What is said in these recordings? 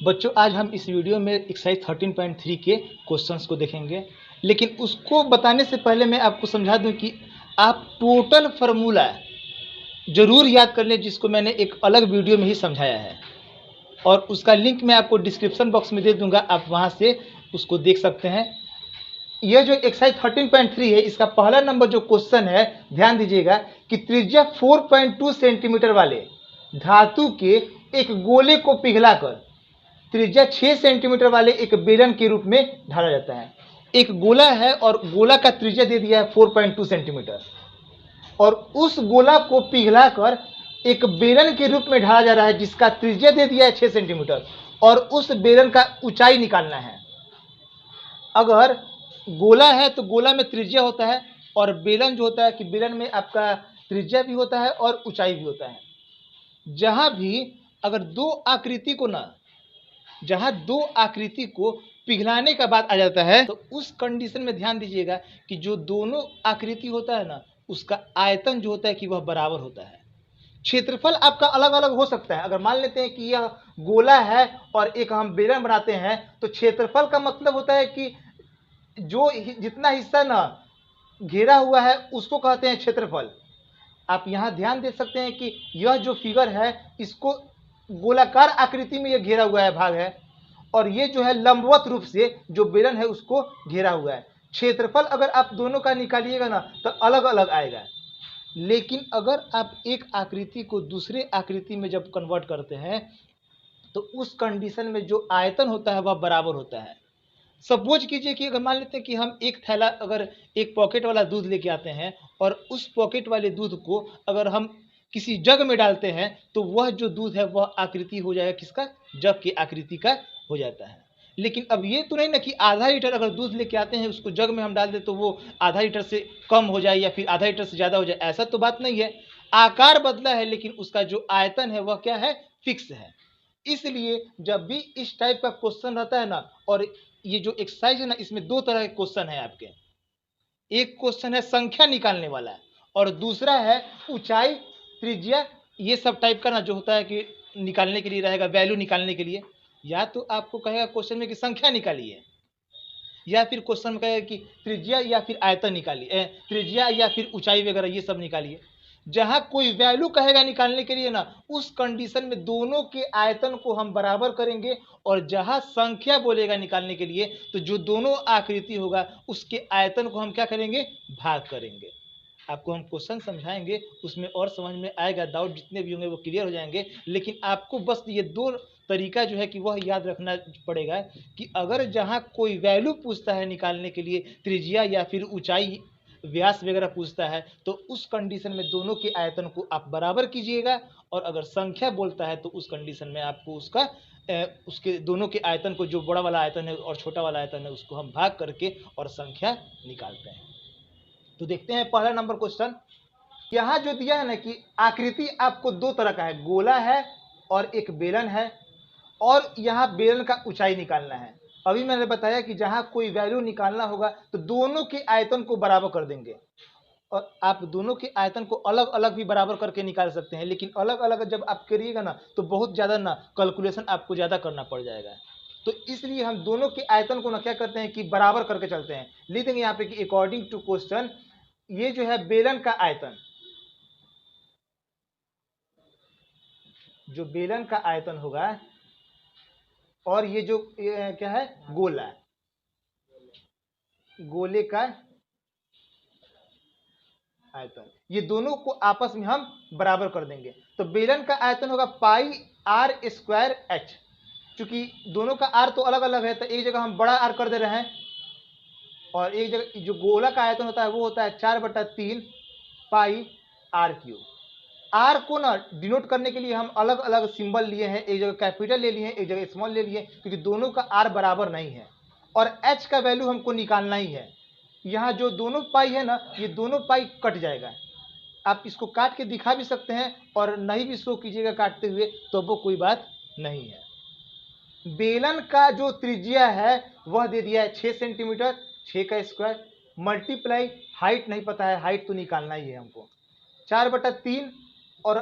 बच्चों आज हम इस वीडियो में एक्सरसाइज 13.3 के क्वेश्चंस को देखेंगे, लेकिन उसको बताने से पहले मैं आपको समझा दूं कि आप टोटल फार्मूला ज़रूर याद कर लें, जिसको मैंने एक अलग वीडियो में ही समझाया है और उसका लिंक मैं आपको डिस्क्रिप्शन बॉक्स में दे दूंगा, आप वहां से उसको देख सकते हैं। यह जो एक्सरसाइज 13.3 है, इसका पहला नंबर जो क्वेश्चन है, ध्यान दीजिएगा कि त्रिज्या 4.2 सेंटीमीटर वाले धातु के एक गोले को पिघलाकर त्रिज्या 6 सेंटीमीटर वाले एक बेलन के रूप में ढाला जाता है। एक गोला है और गोला का त्रिज्या दे दिया है 4.2 सेंटीमीटर और उस गोला को पिघलाकर एक बेलन के रूप में ढाला जा रहा है जिसका त्रिज्या दे दिया है 6 सेंटीमीटर और उस बेलन का ऊंचाई निकालना है। अगर गोला है तो गोला में त्रिज्या होता है और बेलन जो होता है कि बेलन में आपका त्रिज्या भी होता है और ऊंचाई भी होता है। जहां भी अगर जहां दो आकृति को पिघलाने का बात आ जाता है तो उस कंडीशन में ध्यान दीजिएगा कि जो दोनों आकृति होता है ना, उसका आयतन जो होता है कि वह बराबर होता है। क्षेत्रफल आपका अलग अलग हो सकता है। अगर मान लेते हैं कि यह गोला है और एक हम बेलन बनाते हैं तो क्षेत्रफल का मतलब होता है कि जो जितना हिस्सा ना घेरा हुआ है उसको कहते हैं क्षेत्रफल। आप यहाँ ध्यान दे सकते हैं कि यह जो फिगर है इसको गोलाकार आकृति में यह घेरा हुआ है भाग है और ये जो है लंबवत रूप से जो बेलन है उसको घेरा हुआ है। क्षेत्रफल अगर आप दोनों का निकालिएगा ना तो अलग अलग आएगा, लेकिन अगर आप एक आकृति को दूसरे आकृति में जब कन्वर्ट करते हैं तो उस कंडीशन में जो आयतन होता है वह बराबर होता है। सपोज कीजिए कि अगर मान लेते हैं कि हम एक थैला अगर एक पॉकेट वाला दूध लेके आते हैं और उस पॉकेट वाले दूध को अगर हम किसी जग में डालते हैं तो वह जो दूध है वह आकृति हो जाएगा किसका, जग की आकृति का हो जाता है। लेकिन अब ये तो नहीं ना कि आधा लीटर अगर दूध लेके आते हैं उसको जग में हम डाल दें तो वो आधा लीटर से कम हो जाए या फिर आधा लीटर से ज़्यादा हो जाए, ऐसा तो बात नहीं है। आकार बदला है लेकिन उसका जो आयतन है वह क्या है, फिक्स है। इसलिए जब भी इस टाइप का क्वेश्चन रहता है ना, और ये जो एक्सरसाइज है ना इसमें दो तरह के क्वेश्चन है आपके। एक क्वेश्चन है संख्या निकालने वाला है और दूसरा है ऊंचाई, त्रिज्या, ये सब टाइप का ना जो होता है कि निकालने के लिए रहेगा, वैल्यू निकालने के लिए। या तो आपको कहेगा क्वेश्चन में कि संख्या निकालिए, या फिर क्वेश्चन में कहेगा कि त्रिज्या या फिर आयतन निकालिए, त्रिज्या या फिर ऊंचाई वगैरह ये सब निकालिए। जहां कोई वैल्यू कहेगा निकालने के लिए ना, उस कंडीशन में दोनों के आयतन को हम बराबर करेंगे और जहां संख्या बोलेगा निकालने के लिए तो जो दोनों आकृति होगा उसके आयतन को हम क्या करेंगे, भाग करेंगे। आपको हम क्वेश्चन समझाएंगे उसमें और समझ में आएगा, डाउट जितने भी होंगे वो क्लियर हो जाएंगे। लेकिन आपको बस ये दो तरीका जो है कि वह याद रखना पड़ेगा कि अगर जहां कोई वैल्यू पूछता है निकालने के लिए, त्रिज्या या फिर ऊंचाई, व्यास वगैरह पूछता है, तो उस कंडीशन में दोनों के आयतन को आप बराबर कीजिएगा और अगर संख्या बोलता है तो उस कंडीशन में आपको उसके दोनों के आयतन को, जो बड़ा वाला आयतन है और छोटा वाला आयतन है, उसको हम भाग करके और संख्या निकालते हैं। तो देखते हैं पहला नंबर क्वेश्चन। यहाँ जो दिया है ना कि आकृति आपको दो तरह का है, गोला है और एक बेलन है और यहाँ बेलन का ऊंचाई निकालना है। अभी मैंने बताया कि जहां कोई वैल्यू निकालना होगा तो दोनों के आयतन को बराबर कर देंगे और आप दोनों के आयतन को अलग अलग भी बराबर करके निकाल सकते हैं, लेकिन अलग अलग जब आप करिएगा ना तो बहुत ज़्यादा ना कैलकुलेशन आपको ज़्यादा करना पड़ जाएगा। तो इसलिए हम दोनों के आयतन को ना क्या करते हैं कि बराबर करके चलते हैं। लिख देंगे यहाँ पे कि अकॉर्डिंग टू क्वेश्चन, ये जो है बेलन का आयतन, जो बेलन का आयतन होगा और ये जो क्या है, गोला, गोले का आयतन, ये दोनों को आपस में हम बराबर कर देंगे। तो बेलन का आयतन होगा पाई आर स्क्वायर एच। चूंकि दोनों का आर तो अलग अलग है तो एक जगह हम बड़ा आर कर दे रहे हैं और एक जगह जो गोला का आयतन होता है वो होता है 4/3 पाई आर क्यूब। आर को ना डिनोट करने के लिए हम अलग अलग सिंबल लिए हैं, एक जगह कैपिटल ले लिए, एक जगह स्मॉल ले लिए, क्योंकि दोनों का आर बराबर नहीं है और एच का वैल्यू हमको निकालना ही है। यहाँ जो दोनों पाई है ना, ये दोनों पाई कट जाएगा। आप इसको काट के दिखा भी सकते हैं और नहीं भी शो कीजिएगा काटते हुए तो वो कोई बात नहीं है। बेलन का जो त्रिज्या है वह दे दिया है 6 सेंटीमीटर, 6 का स्क्वायर मल्टीप्लाई, हाइट नहीं पता है, हाइट तो निकालना ही है हमको, 4/3 और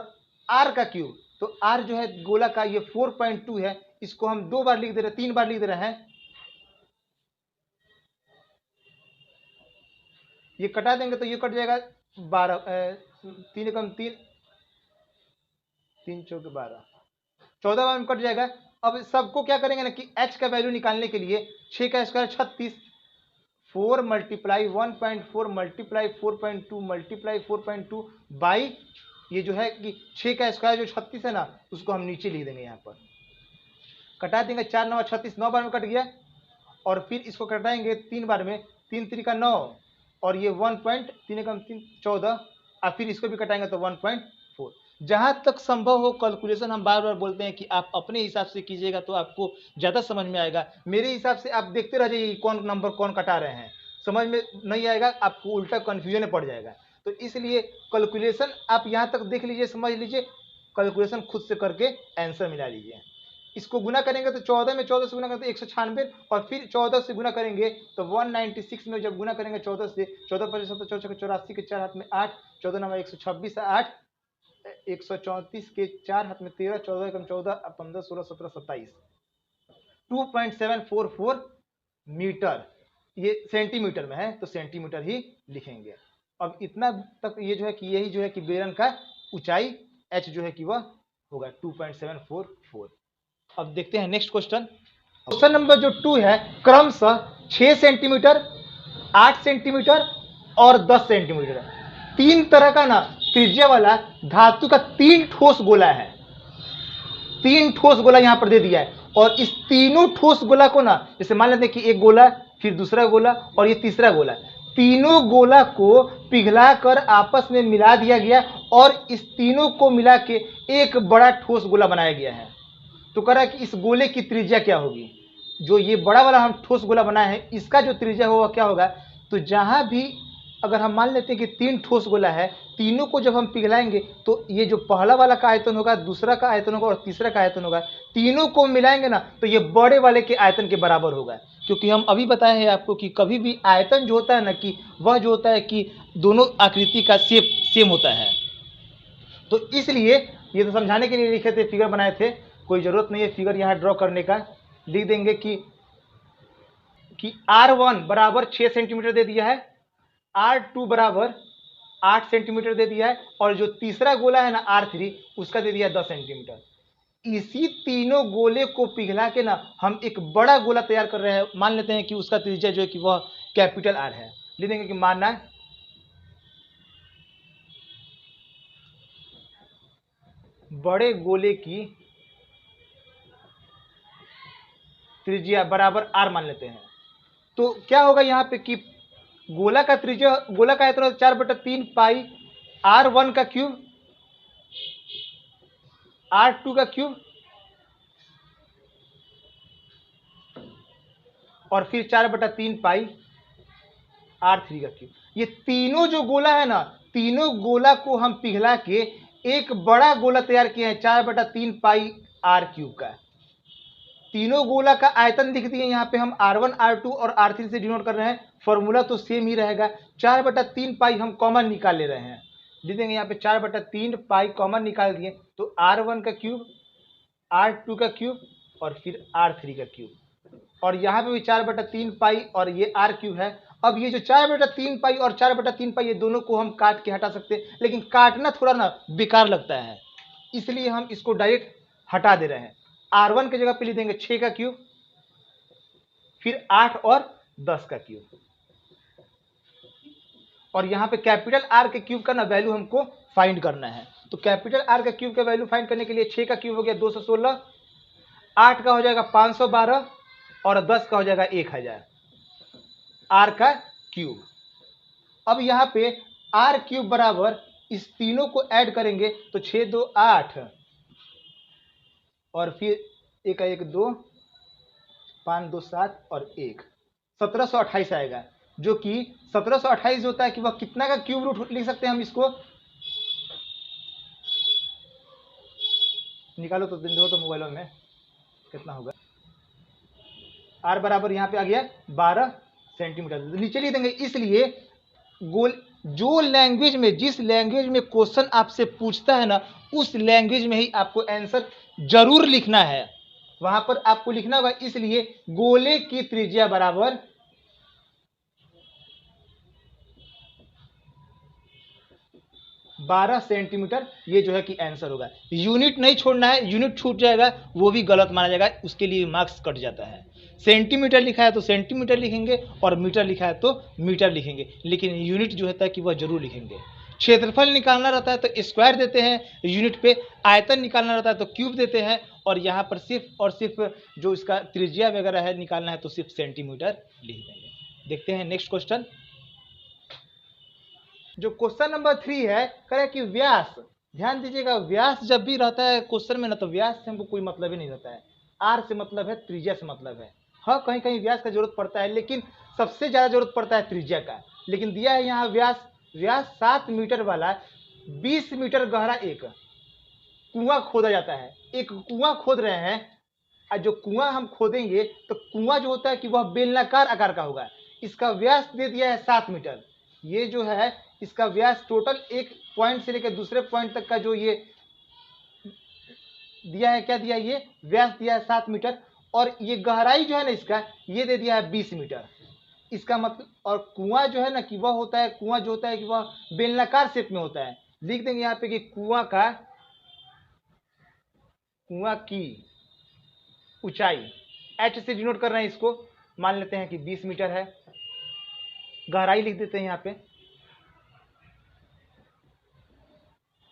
आर का क्यूब। तो आर जो है गोला का ये 4.2 है, इसको हम 2 बार लिख दे रहे हैं, 3 बार लिख दे रहे हैं। ये कटा देंगे तो ये कट जाएगा 12, 3 कम 3, 3 चौके 12, 14 बार में कट जाएगा। अब सबको क्या करेंगे ना कि h का वैल्यू निकालने के लिए 6 का square 36, 4 multiply 1.4 multiply 4.2 multiply 4.2 by ये जो है कि 6 का स्क्वायर जो 36 है ना, उसको हम नीचे लिख देंगे। यहाँ पर कटा देंगे, 4 9 36, 9 बार में कट गया। और फिर इसको कटाएंगे 3 बार में, 3 3 का 9 और ये 1.3 कम 3 14, और फिर इसको भी कटाएंगे तो 1.4। जहां तक संभव हो कैलकुलेशन हम बार बार बोलते हैं कि आप अपने हिसाब से कीजिएगा तो आपको ज़्यादा समझ में आएगा। मेरे हिसाब से आप देखते रह जाइए कौन नंबर कौन कटा रहे हैं, समझ में नहीं आएगा, आपको उल्टा कन्फ्यूजन में पड़ जाएगा। तो इसलिए कैलकुलेशन आप यहाँ तक देख लीजिए, समझ लीजिए, कैलकुलेशन खुद से करके आंसर मिला लीजिए। इसको गुना करेंगे तो 14 में 14 से गुना करते 196, और फिर 14 से गुना करेंगे तो 196 में जब गुना करेंगे 14 से, 14 5 7 14 84 के 4 हाथ में 8, 14 9 126 8, 134 के 4 हाथ में 13, 14 कम 14 15 16 17 27, 2.744 मीटर। ये सेंटीमीटर में है तो सेंटीमीटर ही लिखेंगे। अब इतना तक ये जो है कि यही जो है कि बेलन का ऊंचाई h जो है कि वह होगा 2.744। अब देखते हैं नेक्स्ट क्वेश्चन नंबर जो 2 है, क्रमशः 6 सेंटीमीटर, 8 सेंटीमीटर और 10 सेंटीमीटर 3 तरह का ना त्रिज्या वाला धातु का 3 ठोस गोला है। 3 ठोस गोला यहां पर दे दिया है, और इस तीनों ठोस गोला को ना, जैसे मान लेते हैं कि एक गोला, फिर दूसरा गोला और ये तीसरा गोला, तीनों गोला को पिघलाकर आपस में मिला दिया गया और इस तीनों को मिला के एक बड़ा ठोस गोला बनाया गया है। तो कह रहा है कि इस गोले की त्रिज्या क्या होगी। जो ये बड़ा वाला हम ठोस गोला बनाए हैं, इसका जो त्रिज्या होगा क्या होगा। तो जहां भी अगर हम मान लेते हैं कि 3 ठोस गोला है, तीनों को जब हम पिघलाएंगे तो ये जो पहला वाला का आयतन होगा, दूसरा का आयतन होगा और तीसरा का आयतन होगा, तीनों को मिलाएंगे ना तो ये बड़े वाले के आयतन के बराबर होगा। क्योंकि हम अभी बताए हैं आपको कि कभी भी आयतन जो होता है ना कि वह जो होता है कि दोनों आकृति का शेप सेम होता है। तो इसलिए ये तो समझाने के लिए लिखे थे, फिगर बनाए थे, कोई ज़रूरत नहीं है फिगर यहाँ ड्रॉ करने का। लिख देंगे कि R1 बराबर 6 सेंटीमीटर दे दिया है, R2 बराबर 8 सेंटीमीटर दे दिया है, और जो तीसरा गोला है ना R3 उसका दे दिया 10 सेंटीमीटर। इसी तीनों गोले को पिघला के ना हम एक बड़ा गोला तैयार कर रहे हैं। मान लेते हैं कि उसका त्रिज्या जो है कि वह कैपिटल R है। लिख देंगे कि मानना बड़े गोले की त्रिज्या बराबर R मान लेते हैं। तो क्या होगा यहाँ पे कि गोला का त्रिज्या, गोला का आयतन 4/3 पाई R1 का क्यूब, R2 का क्यूब और फिर 4/3 पाई R3 का क्यूब। ये तीनों जो गोला है ना, तीनों गोला को हम पिघला के एक बड़ा गोला तैयार किए हैं 4/3 पाई R क्यूब का। तीनों गोला का आयतन लिख दिए यहाँ पे हम R1 R2 और R3 से डिनोट कर रहे हैं। फॉर्मूला तो सेम ही रहेगा। 4/3 पाई हम कॉमन निकाल ले रहे हैं, लिख देंगे यहाँ पे 4/3 पाई कॉमन निकाल दिए तो R1 का क्यूब, R2 का क्यूब और फिर R3 का क्यूब, और यहाँ पे भी 4/3 पाई और ये R क्यूब है। अब ये जो 4/3 पाई और 4/3 पाई ये दोनों को हम काट के हटा सकते हैं, लेकिन काटना थोड़ा ना बेकार लगता है, इसलिए हम इसको डायरेक्ट हटा दे रहे हैं। R1 की जगह पे लिख देंगे 6 का क्यूब, फिर 8 और 10 का क्यूब, और यहाँ पे कैपिटल R के क्यूब का ना वैल्यू हमको फाइंड करना है। तो कैपिटल R का क्यूब का वैल्यू फाइंड करने के लिए 6 का क्यूब हो गया 216, 8 का हो जाएगा 512 और 10 का हो जाएगा 1000, R का क्यूब। अब यहाँ पे R क्यूब बराबर इस तीनों को ऐड करेंगे तो 6 2 8 और फिर 1 1 2 5 2 7 और 1 1728 आएगा, जो कि 1728 होता है कि वह कितना का क्यूब रूट लिख सकते हैं हम इसको। निकालो तो दिन दो तो मोबाइलों में कितना होगा। R बराबर यहाँ पे आ गया 12 सेंटीमीटर। नीचे लिख देंगे, इसलिए जो लैंग्वेज में, जिस लैंग्वेज में क्वेश्चन आपसे पूछता है ना, उस लैंग्वेज में ही आपको आंसर जरूर लिखना है। वहां पर आपको लिखना होगा, इसलिए गोले की त्रिज्या बराबर 12 सेंटीमीटर, ये जो है कि आंसर होगा। यूनिट नहीं छोड़ना है, यूनिट छूट जाएगा वो भी गलत माना जाएगा, उसके लिए मार्क्स कट जाता है। सेंटीमीटर लिखा है तो सेंटीमीटर लिखेंगे और मीटर लिखा है तो मीटर लिखेंगे, लेकिन यूनिट जो होता है कि वह जरूर लिखेंगे। क्षेत्रफल निकालना रहता है तो स्क्वायर देते हैं यूनिट पे, आयतन निकालना रहता है तो क्यूब देते हैं, और यहाँ पर सिर्फ और सिर्फ जो इसका त्रिज्या वगैरह है निकालना है तो सिर्फ सेंटीमीटर लिख देंगे। देखते हैं नेक्स्ट क्वेश्चन। जो क्वेश्चन नंबर 3 है, कह रहा है कि व्यास, ध्यान दीजिएगा, व्यास जब भी रहता है क्वेश्चन में ना, तो व्यास से हमको कोई मतलब ही नहीं रहता है। आर से मतलब है, त्रिज्या से मतलब है। हाँ, कहीं कहीं व्यास का जरूरत पड़ता है, लेकिन सबसे ज्यादा जरूरत पड़ता है त्रिज्या का। लेकिन दिया है यहाँ व्यास, व्यास 7 मीटर वाला 20 मीटर गहरा एक कुआं खोदा जाता है। एक कुआं खोद रहे हैं, और जो कुआं हम खोदेंगे तो कुआं जो होता है कि वह बेलनाकार आकार का होगा। इसका व्यास दे दिया है 7 मीटर। ये जो है इसका व्यास टोटल एक पॉइंट से लेकर दूसरे पॉइंट तक का जो ये दिया है, क्या दिया है, ये व्यास दिया है 7 मीटर, और ये गहराई जो है ना इसका, ये दे दिया है 20 मीटर। इसका मतलब, और कुआं जो है ना कि वह होता है, कुआं जो होता है कि वह बेलनाकार शेप में होता है। लिख देंगे यहाँ पे कि कुआं की ऊंचाई, एच से डिनोट कर रहे हैं इसको, मान लेते हैं कि 20 मीटर है। गहराई लिख देते हैं यहाँ पे,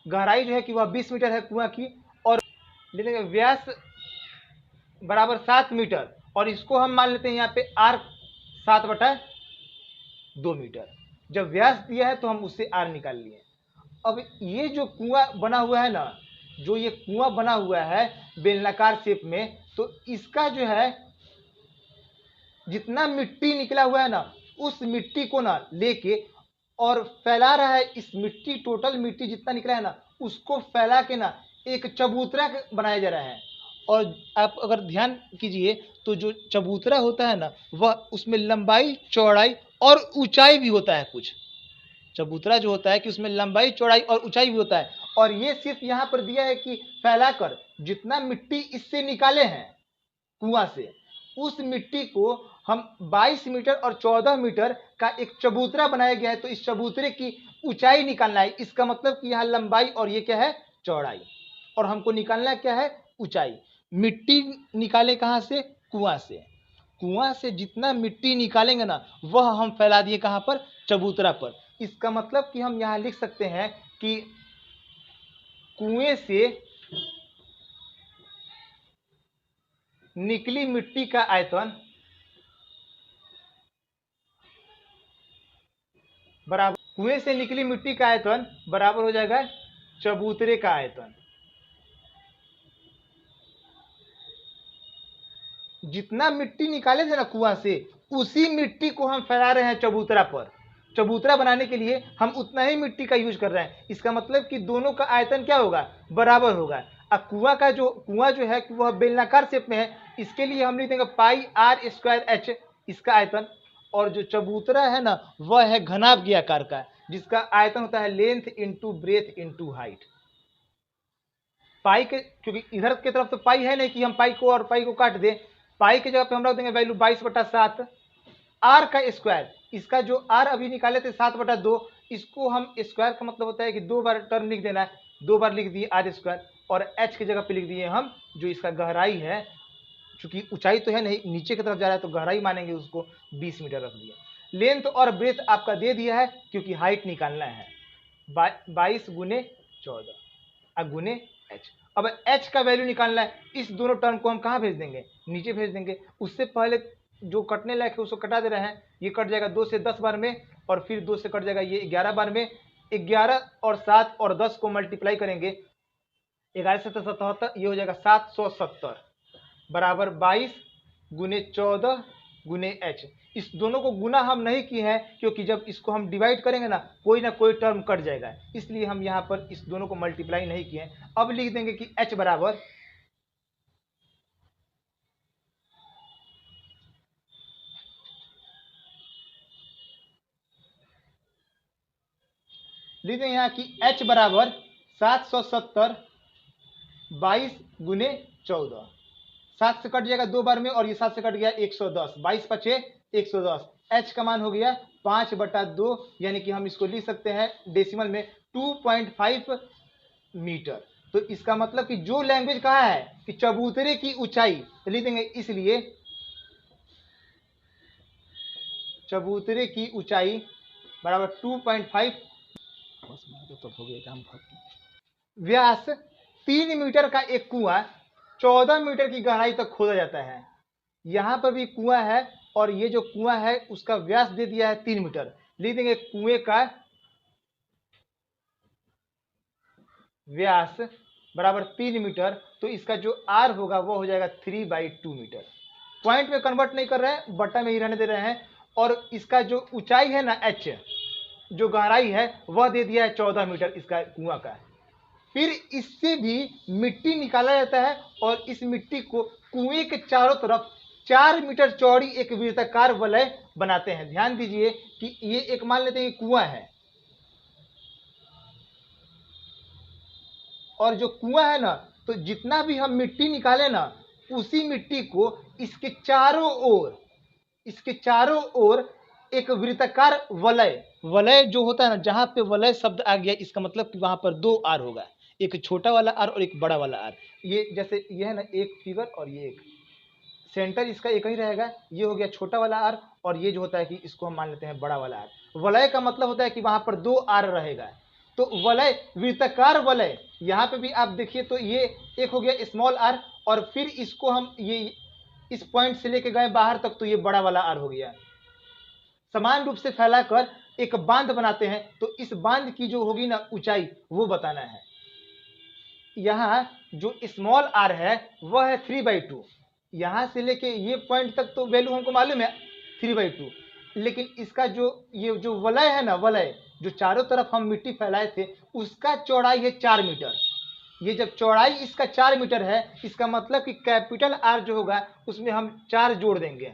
गहराई जो है कि वह 20 मीटर है कुआं की, और ले लेंगे व्यास बराबर 7 मीटर, और इसको हम मान लेते हैं यहाँ पे आर 7/2 मीटर। जब व्यास दिया है तो हम उससे आर निकाल लिए। अब ये जो कुआं बना हुआ है ना, जो ये कुआं बना हुआ है बेलनाकार शेप में, तो इसका जो है जितना मिट्टी निकला हुआ है ना, उस मिट्टी को ना लेके और फैला रहा है। इस मिट्टी, टोटल मिट्टी जितना निकला है ना, उसको फैला के ना एक चबूतरा बनाया जा रहा है। और आप अगर ध्यान कीजिए तो जो चबूतरा होता है ना, वह उसमें लंबाई चौड़ाई और ऊंचाई भी होता है कुछ। चबूतरा जो होता है कि उसमें लंबाई चौड़ाई और ऊंचाई भी होता है, और ये सिर्फ यहाँ पर दिया है कि फैलाकर जितना मिट्टी इससे निकाले हैं कुआं से, उस मिट्टी को हम 22 मीटर और 14 मीटर का एक चबूतरा बनाया गया है, तो इस चबूतरे की ऊंचाई निकालना है। इसका मतलब कि यहाँ लंबाई और ये क्या है, चौड़ाई, और हमको निकालना क्या है, ऊंचाई। मिट्टी निकाले कहाँ से, कुआं से। कुआं से जितना मिट्टी निकालेंगे ना, वह हम फैला दिए कहाँ पर, चबूतरा पर। इसका मतलब कि हम यहाँ लिख सकते हैं कि कुएं से निकली मिट्टी का आयतन बराबर, कुएं से निकली मिट्टी का आयतन बराबर हो जाएगा चबूतरे का आयतन। जितना मिट्टी निकाले थे ना कुआं से, उसी मिट्टी को हम फैला रहे हैं चबूतरा पर। चबूतरा बनाने के लिए हम उतना ही मिट्टी का यूज कर रहे हैं। इसका मतलब कि दोनों का आयतन क्या होगा, बराबर होगा। अब कुआं जो है कि वह बेलनाकार शेप में है, इसके लिए हम लिख देंगे पाई आर स्क्वायर एच, इसका आयतन। और जो चबूतरा है ना, वह है घनाभ आकार का, जिसका आयतन होता है length into breadth into height. Pi के, क्योंकि इधर की तरफ तो पाई है नहीं कि हम पाई को और पाई को काट दें, पाई के जगह पे हम रख देंगे वैल्यू 22/7 आर का स्क्वायर। इसका जो आर अभी निकाले थे 7/2, इसको हम स्क्वायर का मतलब होता है कि 2 बार टर्म लिख देना है, 2 बार लिख दिए आर स्क्वायर, और एच की जगह पे लिख दिए हम जो इसका गहराई है, चूंकि ऊंचाई तो है नहीं, नीचे की तरफ जा रहा है तो गहराई मानेंगे उसको, 20 मीटर रख दिया। लेंथ और ब्रेथ आपका दे दिया है, क्योंकि हाइट निकालना है 22 × 14 गुने एच। अब एच का वैल्यू निकालना है, इस दोनों टर्म को हम कहाँ भेज देंगे, नीचे भेज देंगे। उससे पहले जो कटने लायक है उसको कटा दे रहे हैं, ये कट जाएगा 2 से 10 बार में, और फिर 2 से कट जाएगा ये 11 बार में। 11 और 7 और 10 को मल्टीप्लाई करेंगे, 11 से 77, ये हो जाएगा 770 बराबर 22 × 14 × एच। इस दोनों को गुना हम नहीं किए हैं, क्योंकि जब इसको हम डिवाइड करेंगे ना कोई टर्म कट जाएगा, इसलिए हम यहाँ पर इस दोनों को मल्टीप्लाई नहीं किए हैं। अब लिख देंगे कि एच बराबर लिख देंगे यहाँ कि एच बराबर 770 22 × 14। 7 से कट जाएगा 2 बार में, और ये 7 से कट गया 110, 22 पचे 110। एच का मान हो गया 5/2, यानी कि हम इसको लिख सकते हैं डेसिमल में 2.5 मीटर। तो इसका मतलब कि जो लैंग्वेज कहा है कि चबूतरे की ऊंचाई, तो लिख देंगे इसलिए चबूतरे की ऊंचाई बराबर 2.5 व्यास 3 मीटर का एक कुआं 14 मीटर की गहराई तक खोदा जाता है। यहां पर भी कुआं है, और ये जो कुआं है उसका व्यास दे दिया है 3 मीटर। लिख देंगे कुएं का व्यास बराबर 3 मीटर, तो इसका जो आर होगा वो हो जाएगा 3/2 मीटर। पॉइंट में कन्वर्ट नहीं कर रहे हैं, बटा में ही रहने दे रहे हैं। और इसका जो ऊंचाई है ना एच, जो गहराई है वह दे दिया है 14 मीटर इसका कुआं का। फिर इससे भी मिट्टी निकाला जाता है, और इस मिट्टी को कुएं के चारों तरफ 4 मीटर चौड़ी एक वृत्ताकार वलय बनाते हैं। ध्यान दीजिए कि ये एक मान लेते हैं कि कुआं है, और जो कुआं है ना, तो जितना भी हम मिट्टी निकाले ना, उसी मिट्टी को इसके चारों ओर एक वृत्ताकार वलय, वलय जो होता है ना, जहां पे वलय शब्द आ गया इसका मतलब कि वहां पर 2 आर होगा, एक छोटा वाला आर और एक बड़ा वाला आर। ये जैसे ये है ना एक फिगर, और ये एक सेंटर इसका एक ही रहेगा। ये हो गया छोटा वाला आर, और ये जो होता है कि इसको हम मान लेते हैं बड़ा वाला आर। वलय का मतलब होता है कि वहां पर 2 आर रहेगा। तो वलय, वृत्ताकार वलय, यहाँ पे भी आप देखिए तो ये एक हो गया स्मॉल आर, और फिर इसको हम ये इस पॉइंट से लेके गए बाहर तक, तो ये बड़ा वाला आर हो गया। समान रूप से फैलाकर एक बांध बनाते हैं, तो इस बांध की जो होगी ना ऊंचाई वो बताना है। यहाँ जो स्मॉल आर है वह है 3/2, यहाँ से लेके ये पॉइंट तक तो वैल्यू हमको मालूम है 3/2, लेकिन इसका जो ये जो वलय है ना, वलय जो चारों तरफ हम मिट्टी फैलाए थे उसका चौड़ाई है 4 मीटर। ये जब चौड़ाई इसका 4 मीटर है, इसका मतलब कि कैपिटल आर जो होगा उसमें हम 4 जोड़ देंगे।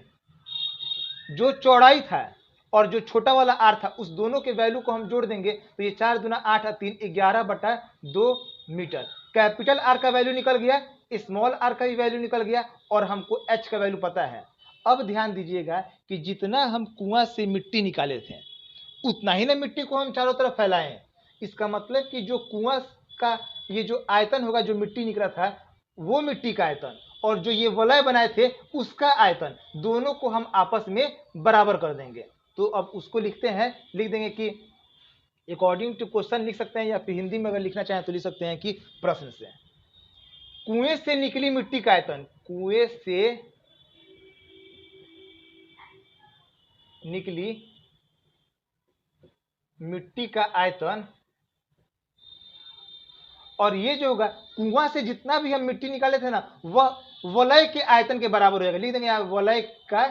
जो चौड़ाई था और जो छोटा वाला आर था उस दोनों के वैल्यू को हम जोड़ देंगे, तो ये 4 दूना 8 और 3 11/2 मीटर। कैपिटल आर का वैल्यू निकल गया, स्मॉल आर का भी वैल्यू निकल गया, और हमको एच का वैल्यू पता है। अब ध्यान दीजिएगा कि जितना हम कुआं से मिट्टी निकाले थे उतना ही ना मिट्टी को हम चारों तरफ फैलाएं। इसका मतलब कि जो कुआं का ये जो आयतन होगा, जो मिट्टी निकला था वो मिट्टी का आयतन, और जो ये वलय बनाए थे उसका आयतन, दोनों को हम आपस में बराबर कर देंगे। तो अब उसको लिखते हैं, लिख देंगे कि अकॉर्डिंग टू क्वेश्चन लिख सकते हैं, या फिर हिंदी में अगर लिखना चाहें तो लिख सकते हैं कि प्रश्न से कुएं से निकली मिट्टी का आयतन, कुएं से निकली मिट्टी का आयतन, और ये जो होगा कुआं से जितना भी हम मिट्टी निकाले थे ना वह वलय के आयतन के बराबर होगा। लिख देंगे यहाँ वलय का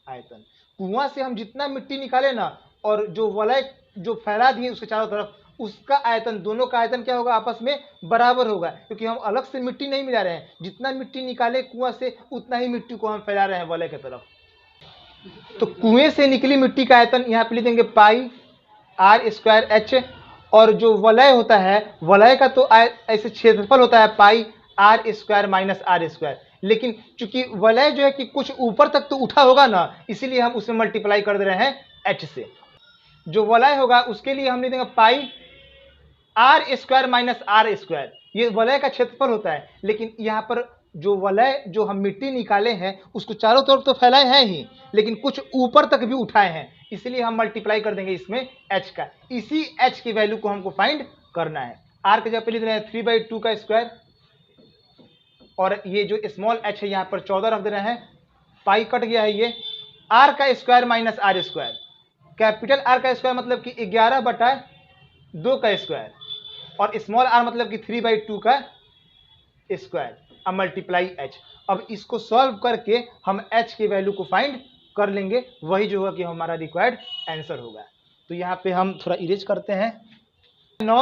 आयतन। कुआं से हम जितना मिट्टी निकाले ना, और जो वलय जो फैला दिए उसके चारों तरफ, उसका आयतन, दोनों का आयतन क्या होगा, आपस में बराबर होगा, क्योंकि हम अलग से मिट्टी नहीं मिला रहे हैं। जितना मिट्टी निकाले कुआं से उतना ही मिट्टी को हम फैला रहे हैं वलय की तरफ। तो कुएं से निकली मिट्टी का आयतन यहाँ पे लिख देंगे पाई r² h, और जो वलय होता है वलय का तो ऐसे क्षेत्रफल होता है पाई r² - r², लेकिन चूंकि वलय जो है कि कुछ ऊपर तक तो उठा होगा ना, इसीलिए हम उसमें मल्टीप्लाई कर दे रहे हैं h से। जो वलय होगा उसके लिए हम लिख देंगे पाई r² - r², ये वलय का क्षेत्रफल होता है। लेकिन यहाँ पर जो वलय जो हम मिट्टी निकाले हैं उसको चारों तरफ तो फैलाए हैं ही, लेकिन कुछ ऊपर तक भी उठाए हैं, इसलिए हम मल्टीप्लाई कर देंगे इसमें h का। इसी h की वैल्यू को हमको फाइंड करना है। r के जगह पे लिख रहे हैं 3/2 का स्क्वायर, और ये जो स्मॉल h है यहाँ पर 14 रख दे रहे हैं, पाई कट गया है, ये r का square minus r², capital R का स्क्वायर मतलब कि 11/2 का स्क्वायर, और स्मॉल r मतलब कि 3/2 का स्क्वायर, अब मल्टीप्लाई h। अब इसको सॉल्व करके हम h की वैल्यू को फाइंड कर लेंगे, वही जो होगा कि हमारा रिक्वायर्ड आंसर होगा। तो यहाँ पे हम थोड़ा इरेज करते हैं। 9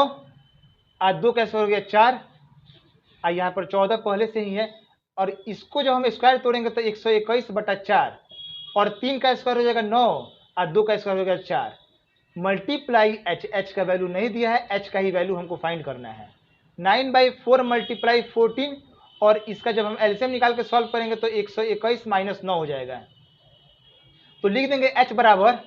और 2 का स्क्वायर हो गया 4, और यहाँ पर 14 पहले से ही है, और इसको जब हम स्क्वायर तोड़ेंगे तो 121/4, और 3 का स्क्वायर हो जाएगा 9, और 2 का स्क्वायर हो गया 4, मल्टीप्लाई h। h का वैल्यू नहीं दिया है, h का ही वैल्यू हमको फाइंड करना है। 9/4 मल्टीप्लाई 14 और इसका जब हम एलसीएम निकाल के सॉल्व करेंगे तो 121 माइनस 9 हो जाएगा। तो लिख देंगे h बराबर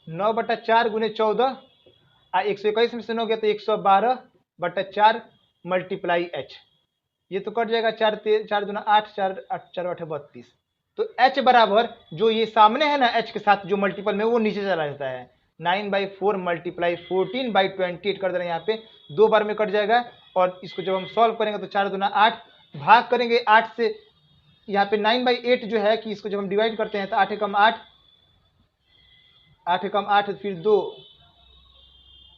9/4 गुने 14 और 121 में से 9 गया तो 112/4 मल्टीप्लाई h। ये तो कट जाएगा, 4 दूना 8, 4 8 32। तो h बराबर जो ये सामने है ना h के साथ जो मल्टीपल में वो नीचे चला जाता है। 9/4 मल्टीप्लाई 14/28 कर दे रहे हैं, यहाँ पे 2 बार में कट जाएगा। और इसको जब हम सॉल्व करेंगे तो 4 दूना 8 भाग करेंगे 8 से, यहाँ पे 9/8 जो है कि इसको जब हम डिवाइड करते हैं तो 8 एकम 8, 8 एकम 8 फिर 2,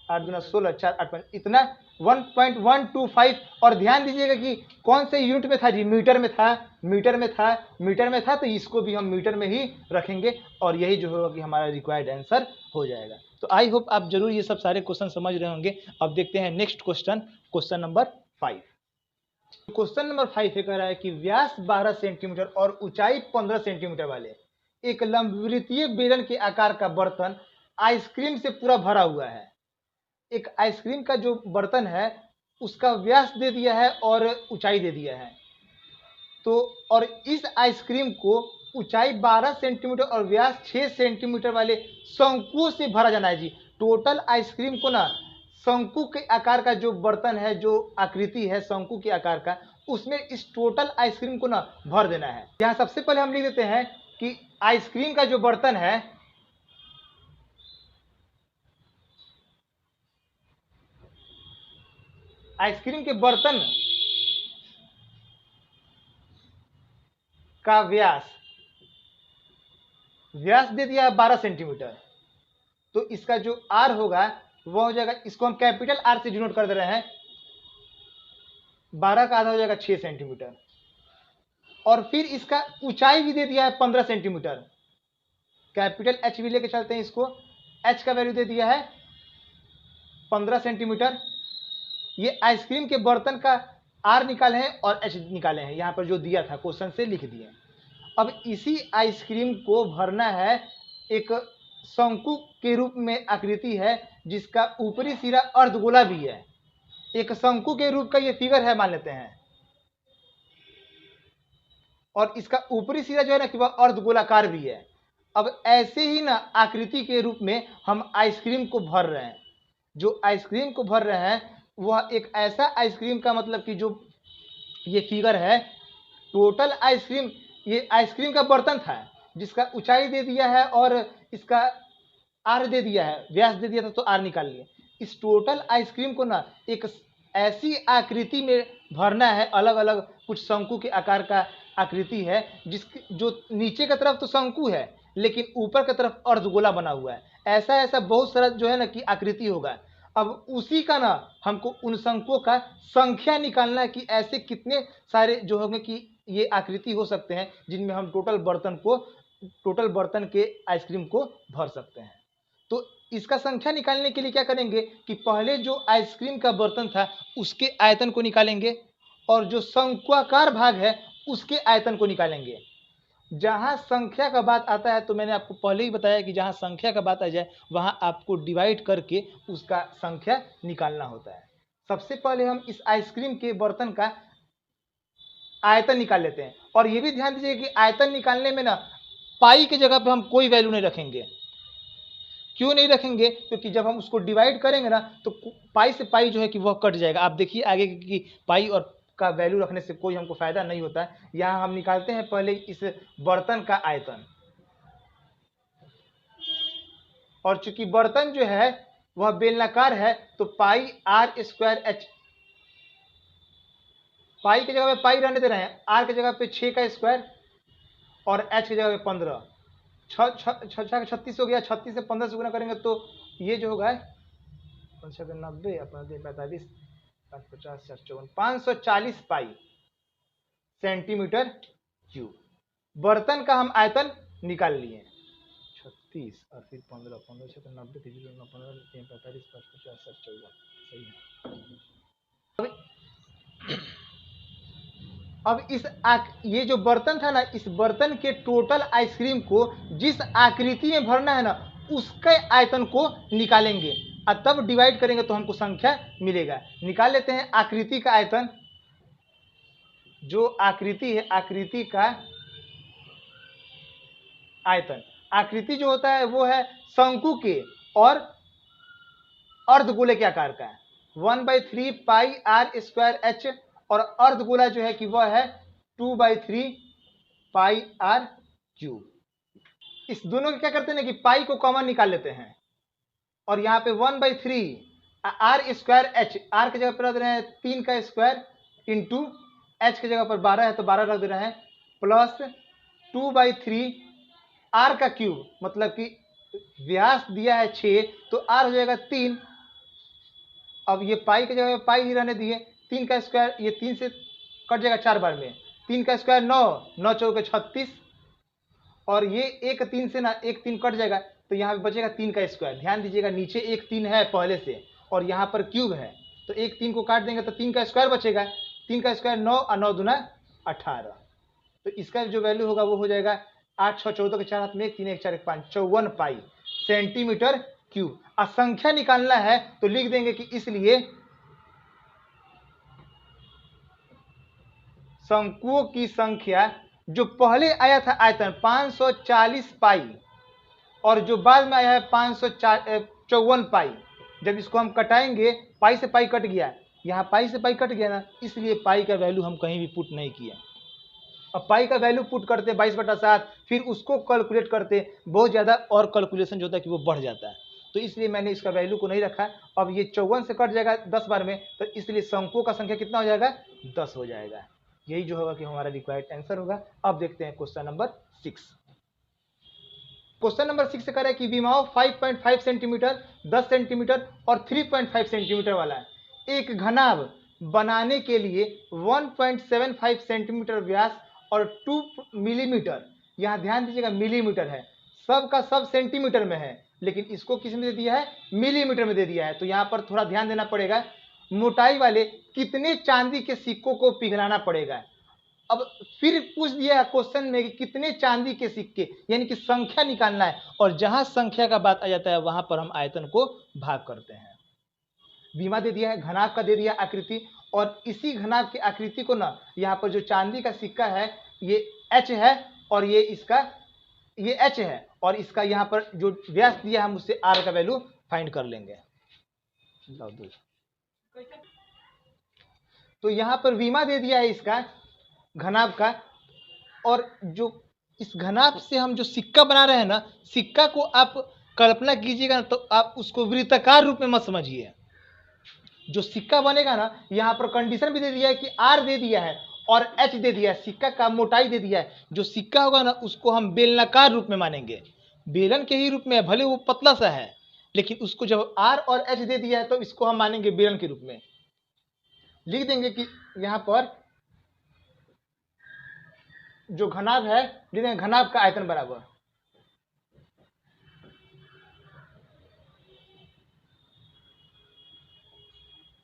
8 दूना 16, 4 8 इतना 1.125। और ध्यान दीजिएगा कि कौन से यूनिट में था जी, मीटर में था, मीटर में था, मीटर में था, तो इसको भी हम मीटर में ही रखेंगे और यही जो होगा कि हमारा रिक्वायर्ड आंसर हो जाएगा। तो आई होप आप जरूर ये सब सारे क्वेश्चन समझ रहे होंगे। अब देखते हैं next question, question number 5। Question number 5 कह रहा है कि व्यास 12 सेंटीमीटर और ऊंचाई 15 सेंटीमीटर वाले एक लंबवृत्तीय बेलन के आकार का बर्तन आइसक्रीम से पूरा भरा हुआ है। एक आइसक्रीम का जो बर्तन है उसका व्यास दे दिया है और ऊंचाई दे दिया है। तो और इस आइसक्रीम को ऊंचाई 12 सेंटीमीटर और व्यास 6 सेंटीमीटर वाले शंकुओं से भरा जाना है जी। टोटल आइसक्रीम को ना शंकु के आकार का जो बर्तन है, जो आकृति है शंकु के आकार का, उसमें इस टोटल आइसक्रीम को ना भर देना है। यहाँ सबसे पहले हम लिख देते हैं कि आइसक्रीम का जो बर्तन है, आइसक्रीम के बर्तन का व्यास दे दिया है 12 सेंटीमीटर। तो इसका जो आर होगा वह हो जाएगा, इसको हम कैपिटल आर से डिनोट कर दे रहे हैं, 12 का आधा हो जाएगा 6 सेंटीमीटर। और फिर इसका ऊंचाई भी दे दिया है 15 सेंटीमीटर, कैपिटल एच भी लेके चलते हैं इसको, एच का वैल्यू दे दिया है 15 सेंटीमीटर। ये आइसक्रीम के बर्तन का आर निकाले हैं और एच निकाले हैं, यहां पर जो दिया था क्वेश्चन से लिख दिए। अब इसी आइसक्रीम को भरना है, एक शंकु के रूप में आकृति है जिसका ऊपरी सिरा अर्धगोला भी है। एक शंकु के रूप का ये फिगर है मान लेते हैं, और इसका ऊपरी सिरा जो है ना कि वह अर्धगोलाकार भी है। अब ऐसे ही ना आकृति के रूप में हम आइसक्रीम को भर रहे हैं। जो आइसक्रीम को भर रहे हैं वह एक ऐसा आइसक्रीम का मतलब कि जो ये फिगर है, टोटल आइसक्रीम, ये आइसक्रीम का बर्तन था जिसका ऊंचाई दे दिया है और इसका आर दे दिया है, व्यास दे दिया था तो आर निकाल लिए। इस टोटल आइसक्रीम को ना एक ऐसी आकृति में भरना है, अलग अलग कुछ शंकु के आकार का आकृति है, जो नीचे की तरफ तो शंकु है लेकिन ऊपर की तरफ अर्धगोला बना हुआ है। ऐसा ऐसा बहुत सारा जो है ना कि आकृति होगा। अब उसी का ना हमको उन शंकुओं का संख्या निकालना है कि ऐसे कितने सारे जो होंगे कि ये आकृति हो सकते हैं जिनमें हम टोटल बर्तन के आइसक्रीम को भर सकते हैं। तो इसका संख्या निकालने के लिए क्या करेंगे कि पहले जो आइसक्रीम का बर्तन था उसके आयतन को निकालेंगे और जो शंक्वाकार भाग है उसके आयतन को निकालेंगे। जहां संख्या का बात आता है तो मैंने आपको पहले ही बताया कि जहां संख्या का बात आ जाए वहां आपको डिवाइड करके उसका संख्या निकालना होता है। सबसे पहले हम इस आइसक्रीम के बर्तन का आयतन निकाल लेते हैं। और ये भी ध्यान दीजिए कि आयतन निकालने में ना पाई की जगह पे हम कोई वैल्यू नहीं रखेंगे। क्यों नहीं रखेंगे? क्योंकि जब हम उसको डिवाइड करेंगे ना तो पाई से पाई जो है कि वह कट जाएगा। आप देखिए आगे कि पाई और का वैल्यू रखने से कोई हमको फायदा नहीं होता है। यहाँ हम निकालते हैं पहले इस बर्तन का आयतन, और चूंकि बर्तन जो है वह बेलनाकार है तो पाई आर स्क्वायर एच, पाई की जगह पे पाई रहने दे रहे हैं, आर की जगह पे 6 का स्क्वायर और एच की जगह पे 15, 36 हो गया। 36 से 15 से गुना करेंगे तो ये जो होगा 90 अपना 45 50 54 540 पाई सेंटीमीटर क्यूब। बर्तन का हम आयतन निकाल लिए, 36 और फिर 15 15 से 90 15 45 50 54 सही है। अब ये जो बर्तन था ना, इस बर्तन के टोटल आइसक्रीम को जिस आकृति में भरना है ना, उसके आयतन को निकालेंगे और तब डिवाइड करेंगे तो हमको संख्या मिलेगा। निकाल लेते हैं आकृति का आयतन। जो आकृति है, आकृति का आयतन, आकृति जो होता है वो है शंकु के और अर्धगोले के आकार का है। 1/3 पाई आर स्क्वायर एच, और अर्धगोला जो है कि वह है 2/3 पाई आर क्यूब। इस दोनों के क्या करते हैं ना कि पाई को कॉमन निकाल लेते हैं, और यहाँ पे 1/3 आर स्क्वायर एच, आर की जगह पर रख रहे हैं 3 का स्क्वायर इंटू एच की जगह पर 12 है तो 12 रख दे रहे हैं, प्लस 2/3 आर का क्यूब, मतलब कि व्यास दिया है 6 तो आर हो जाएगा 3। अब ये पाई की जगह पाई ही रहने दिए, 3 का स्क्वायर, ये 3 से कट जाएगा 4 बार में, 3 का स्क्वायर 9, 9 चौके 36, और ये एक 3 से ना एक 3 कट जाएगा तो यहाँ पे बचेगा 3 का स्क्वायर। ध्यान दीजिएगा नीचे एक 3 है पहले से और यहाँ पर क्यूब है, तो एक 3 को काट देंगे तो 3 का स्क्वायर बचेगा। 3 का स्क्वायर 9 और 9 दूना 18, तो इसका जो वैल्यू होगा वो हो जाएगा 8 6 14 के 4 हाथ में 1 3 1 4 1 5 54 पाई सेंटीमीटर क्यूब। और संख्या निकालना है तो लिख देंगे कि इसलिए शंकुओं की संख्या जो पहले आया था आयतन 540 पाई और जो बाद में आया है 554 पाई, जब इसको हम कटाएंगे पाई से पाई कट गया, यहाँ पाई से पाई कट गया ना, इसलिए पाई का वैल्यू हम कहीं भी पुट नहीं किया। अब पाई का वैल्यू पुट करते 22/7, फिर उसको कैलकुलेट करते बहुत ज़्यादा और कैलकुलेशन जो होता है कि वो बढ़ जाता है, तो इसलिए मैंने इसका वैल्यू को नहीं रखा। अब ये 54 से कट जाएगा 10 बार में, तो इसलिए शंकुओं का संख्या कितना हो जाएगा, 10 हो जाएगा। यही जो होगा कि हमारा रिक्वायर्ड आंसर होगा। अब देखते हैं क्वेश्चन नंबर 6। क्वेश्चन नंबर 6 से कह रहा है कि विमाओं 5.5 सेंटीमीटर, 10 सेंटीमीटर और 3.5 सेंटीमीटर वाला है। एक घनाभ बनाने के लिए 1.75 सेंटीमीटर व्यास और 2 मिलीमीटर, यहाँ ध्यान दीजिएगा मिलीमीटर है, सब का सब सेंटीमीटर में है लेकिन इसको किस में दे दिया है, मिलीमीटर में दे दिया है। तो यहाँ पर थोड़ा ध्यान देना पड़ेगा, मोटाई वाले कितने चांदी के सिक्कों को पिघलाना पड़ेगा। अब फिर पूछ दिया है क्वेश्चन में कि कितने चांदी के सिक्के, यानी कि संख्या निकालना है, और जहां संख्या का बात आ जाता है वहां पर हम आयतन को भाग करते हैं। विमा दे दिया है, घनाभ का दे दिया आकृति, और इसी घनाभ की आकृति को ना यहाँ पर जो चांदी का सिक्का है ये एच है और ये इसका ये एच है, और इसका यहाँ पर जो व्यास दिया है हम उससे आर का वैल्यू फाइंड कर लेंगे। तो यहाँ पर विमा दे दिया है इसका घनाभ का, और जो इस घनाभ से हम जो सिक्का बना रहे हैं ना, सिक्का को आप कल्पना कीजिएगा तो आप उसको वृत्ताकार रूप में मत समझिए। जो सिक्का बनेगा ना, यहाँ पर कंडीशन भी दे दिया है कि आर दे दिया है और एच दे दिया है, सिक्का का मोटाई दे दिया है। जो सिक्का होगा ना उसको हम बेलनाकार रूप में मानेंगे, बेलन के ही रूप में, भले वो पतला सा है लेकिन उसको जब आर और एच दे दिया है तो इसको हम मानेंगे बेलन के रूप में। लिख देंगे कि यहाँ पर जो घनाभ है, लिख देंगे घनाभ का आयतन बराबर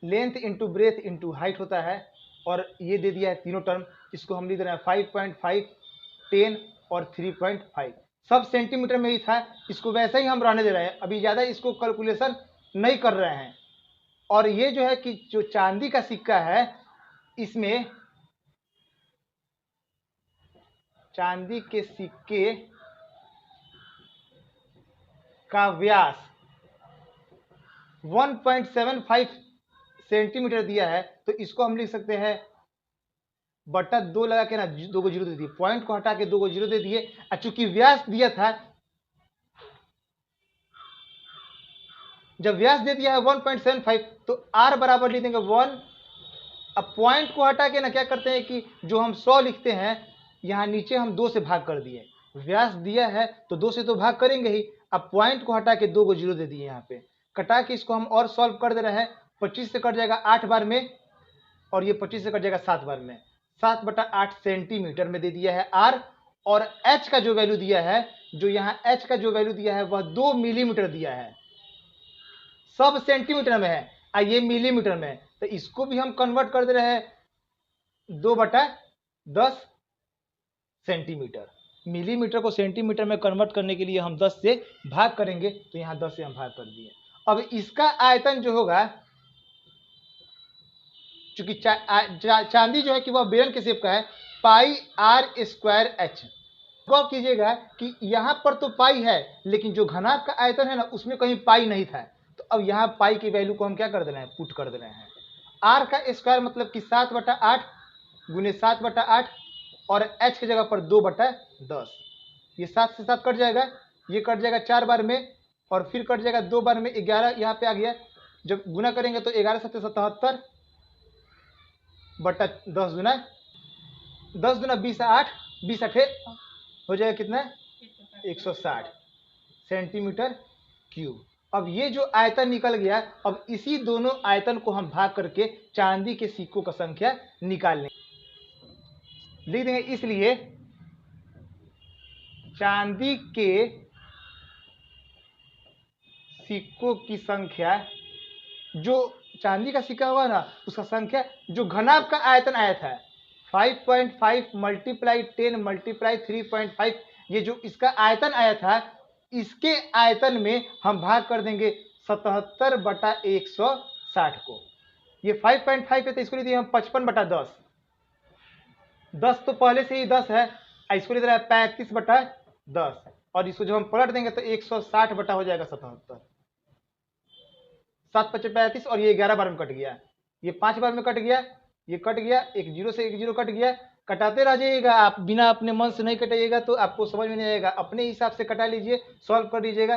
length into breadth into height होता है, और ये दे दिया है तीनों टर्म, इसको हम लिख रहे हैं 5.5, 10 और 3.5, सब सेंटीमीटर में ही था, इसको वैसे ही हम रहने दे रहे हैं, अभी ज़्यादा इसको कैलकुलेशन नहीं कर रहे हैं। और ये जो है कि जो चांदी का सिक्का है, इसमें चांदी के सिक्के का व्यास 1.75 सेंटीमीटर दिया है, तो इसको हम लिख सकते हैं बटा 2 लगा के ना 2 को जीरो दे दिए, पॉइंट को हटा के 2 को जीरो दे दिए, और चूंकि व्यास दिया था, जब व्यास दे दिया है 1.75 तो आर बराबर लिख देंगे 1। अब पॉइंट को हटा के ना क्या करते हैं कि जो हम 100 लिखते हैं, यहाँ नीचे हम 2 से भाग कर दिए, व्यास दिया है तो 2 से तो भाग करेंगे ही। अब पॉइंट को हटा के 2 को जीरो दे दिए, यहाँ पे कटा के इसको हम और सॉल्व कर दे रहे हैं। 25 से कट जाएगा 8 बार में, और ये 25 से कट जाएगा 7 बार में, 7/8 सेंटीमीटर में दे दिया है आर। और एच का जो वैल्यू दिया है, जो यहाँ एच का जो वैल्यू दिया है वह 2 मिलीमीटर दिया है, सब सेंटीमीटर में है और ये मिलीमीटर में है, तो इसको भी हम कन्वर्ट कर दे रहे हैं 2/8 10 सेंटीमीटर। मिलीमीटर को सेंटीमीटर में कन्वर्ट करने के लिए हम 10 से भाग करेंगे, तो यहाँ 10 से हम भाग कर दिए। अब इसका आयतन जो होगा, चूंकि चांदी जो है कि वह बेलन के शेप का है, पाई आर स्क्वायर एच। गौर कीजिएगा कि यहाँ पर तो पाई है, लेकिन जो घनाभ का आयतन है ना, उसमें कहीं पाई नहीं था। तो अब यहाँ पाई की वैल्यू को हम क्या कर दे रहे हैं, पुट कर दे रहे हैं। आर का स्क्वायर मतलब कि 7/8 गुने 7/8, और एच की जगह पर 2/10। ये 7 से 7 कट जाएगा, ये कट जाएगा 4 बार में, और फिर कट जाएगा 2 बार में, 11 यहाँ पे आ गया। जब गुना करेंगे तो 11 7 77 बटा 10 गुना 20 8 20 8 हो जाएगा कितना, 160 सेंटीमीटर क्यूब। अब ये जो आयतन निकल गया, अब इसी दोनों आयतन को हम भाग करके चांदी के सिक्कों का संख्या निकाल लेंगे, लिख देंगे। इसलिए चांदी के सिक्कों की संख्या, जो चांदी का सिक्का होगा ना, उसका संख्या जो घनाभ का आयतन आया था 5.5 × 10 × 3.5, ये जो इसका आयतन आया था, इसके आयतन में हम भाग कर देंगे 77/160 को। ये 5.5 है तो इसको ले दिए हम 55/10। 10 तो पहले से ही 10 है, इसको ले दे रहा है 35/10, और इसको जब हम पलट देंगे तो 160 बटा हो जाएगा 77। 7 × 5 = 35, और ये 11 बार में कट गया, ये 5 बार में कट गया, ये कट गया, एक जीरो से एक जीरो कट गया। कटाते रह जाइएगा आप, बिना अपने मन से नहीं कटाइएगा तो आपको समझ में नहीं आएगा। अपने हिसाब से कटा लीजिए, सॉल्व कर लीजिएगा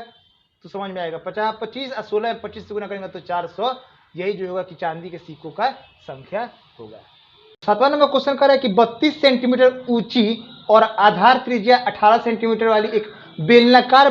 तो समझ में आएगा। 50 25 और 16 25 से गुना करेंगे तो 400, यही जो होगा कि चांदी के सिक्कों का संख्या होगा। 7वां नंबर क्वेश्चन कर रहा है कि 32 सेंटीमीटर ऊंची और आधार त्रिज्या 18 सेंटीमीटर वाली एक बेलनाकार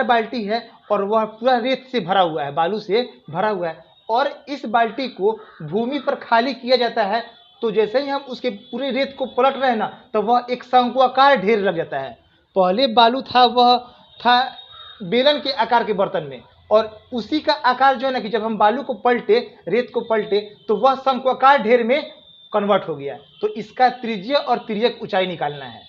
बाल्टी है, और वह पूरा रेत से भरा हुआ है, बालू से भरा हुआ है, और इस बाल्टी को भूमि पर खाली किया जाता है। तो जैसे ही हम उसके पूरे रेत को पलट रहे हैं ना, तो वह एक शंक्वाकार ढेर लग जाता है। पहले बालू था, वह था बेलन के आकार के बर्तन में, और उसी का आकार जो है ना, कि जब हम बालू को पलटे, रेत को पलटे, तो वह शंक्वाकार ढेर में कन्वर्ट हो गया। तो इसका त्रिज्या और तिर्यक ऊंचाई निकालना है।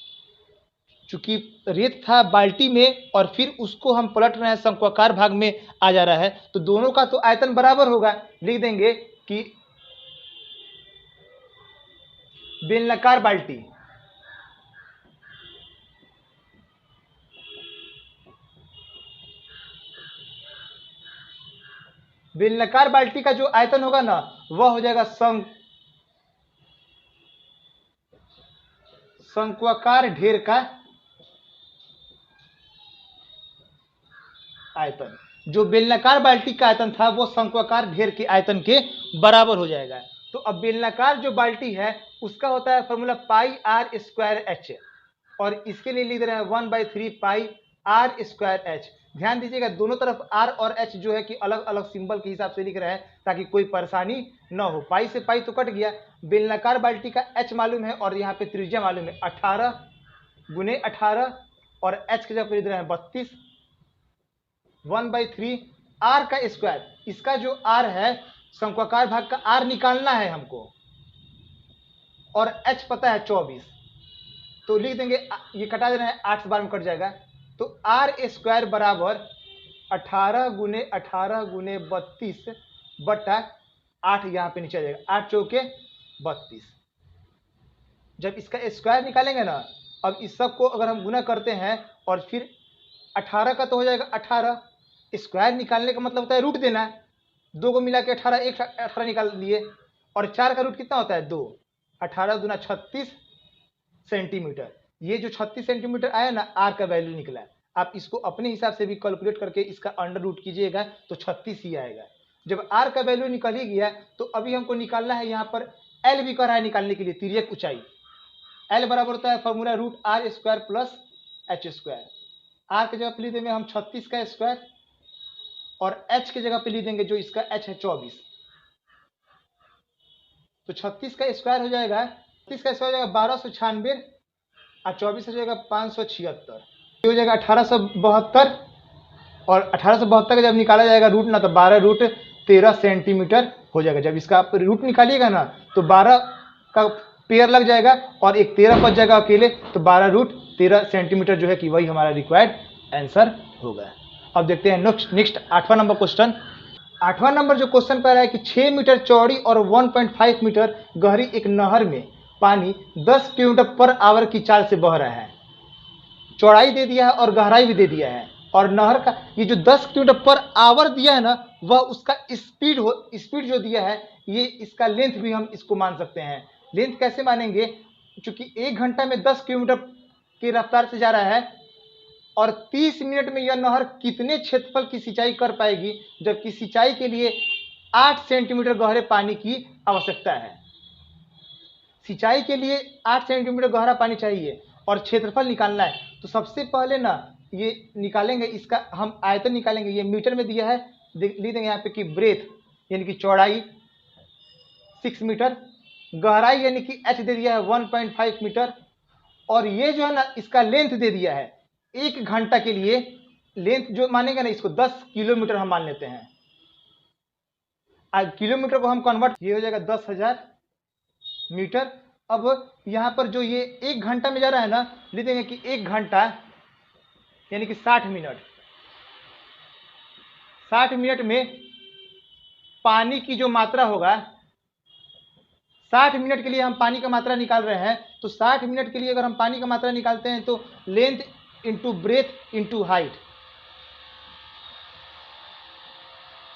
चूंकि रेत था बाल्टी में और फिर उसको हम पलट रहे हैं, शंक्वाकार भाग में आ जा रहा है, तो दोनों का तो आयतन बराबर होगा। लिख देंगे कि बेलनाकार बाल्टी का जो आयतन होगा ना, वह हो जाएगा शंक्वाकार ढेर का आयतन। जो बेलनाकार बाल्टी का आयतन था, वो शंक्वाकार ढेर के आयतन के बराबर हो जाएगा। तो अब बेलनाकार जो बाल्टी है, उसका होता है formula pi are square h, और इसके लिए लिख रहे हैं 1/3 पाई आर स्क्वायर एच। ध्यान दीजिएगा, दोनों तरफ आर और एच जो है कि अलग अलग सिंबल के हिसाब से लिख रहे हैं, ताकि कोई परेशानी न हो। पाई से पाई तो कट गया, बेलनाकार बाल्टी का एच मालूम है, और यहाँ पे त्रिज्या मालूम है 18 गुने 18, और एच की जगह पे लिख रहे हैं 32। 1/3 आर का स्क्वायर, इसका जो आर है, शंक्वाकार भाग का आर निकालना है हमको, और एच पता है 24। तो लिख देंगे, ये कटा देना है, 8 बार में कट जाएगा। तो आर स्क्वायर बराबर 18 गुने 18 गुने 32 बटा 8, यहाँ पे नीचे आ जाएगा, 8 चौके 32। जब इसका स्क्वायर निकालेंगे ना, अब इस सब को अगर हम गुना करते हैं, और फिर 18 का तो हो जाएगा 18, स्क्वायर निकालने का मतलब होता है रूट देना। 2 को मिला के 18, 18 निकाल लिए, और 4 का रूट कितना होता है 2। 18 दूना 36 सेंटीमीटर। ये जो 36 सेंटीमीटर आया ना, आर का वैल्यू निकला। आप इसको अपने हिसाब से भी कैलकुलेट करके इसका अंडर रूट कीजिएगा तो 36 ही आएगा। जब आर का वैल्यू निकल ही गया, तो अभी हमको निकालना है, यहाँ पर एल भी कर रहा है निकालने के लिए, तिर्यक ऊंचाई। एल बराबर होता है formula √r² plus h²। Are की जगह पे लिख देंगे हम 36 का स्क्वायर, और एच की जगह पे लिख देंगे जो इसका एच है 24। तो 36 का स्क्वायर हो जाएगा, 36 का स्क्वायर हो जाएगा 1296, और 24 हो जाएगा 576, ये हो जाएगा 1872। और 1872 का जब निकाला जाएगा रूट ना, तो 12√13 सेंटीमीटर हो जाएगा। जब इसका आप रूट निकालिएगा ना, तो 12 का पेयर लग जाएगा और एक 13 बच जाएगा अकेले, तो 12√13 सेंटीमीटर जो है कि वही हमारा रिक्वायर्ड आंसर होगा। अब देखते हैं नेक्स्ट 8वां नंबर क्वेश्चन। 8वां नंबर जो क्वेश्चन पर है कि 6 मीटर चौड़ी और 1.5 मीटर गहरी एक नहर में पानी 10 किलोमीटर पर आवर की चाल से बह रहा है। चौड़ाई दे दिया है और गहराई भी दे दिया है, और नहर का ये जो 10 किलोमीटर पर आवर दिया है ना, वह उसका स्पीड जो दिया है, ये इसका लेंथ भी हम इसको मान सकते हैं। लेंथ कैसे मानेंगे, क्योंकि 1 घंटा में 10 किलोमीटर की रफ्तार से जा रहा है और 30 मिनट में यह नहर कितने क्षेत्रफल की सिंचाई कर पाएगी, जबकि सिंचाई के लिए 8 सेंटीमीटर गहरे पानी की आवश्यकता है। सिंचाई के लिए 8 सेंटीमीटर गहरा पानी चाहिए और क्षेत्रफल निकालना है। तो सबसे पहले ना ये निकालेंगे, इसका हम आयतन निकालेंगे। ये मीटर में दिया है, लिख देंगे यहाँ पे कि ब्रेथ यानी कि चौड़ाई 6 मीटर, गहराई यानी कि h दे दिया है 1.5 मीटर, और ये जो है ना इसका लेंथ दे दिया है 1 घंटा के लिए। लेंथ जो मानेंगे ना, इसको 10 किलोमीटर हम मान लेते हैं। किलोमीटर को हम कन्वर्ट, ये हो जाएगा 10,000 मीटर। अब यहाँ पर जो ये 1 घंटा में जा रहा है ना, लिख देंगे कि 1 घंटा यानी कि 60 मिनट। 60 मिनट में पानी की जो मात्रा होगा, 60 मिनट के लिए हम पानी का मात्रा निकाल रहे हैं, तो 60 मिनट के लिए अगर हम पानी का मात्रा निकालते हैं तो length into breadth into height,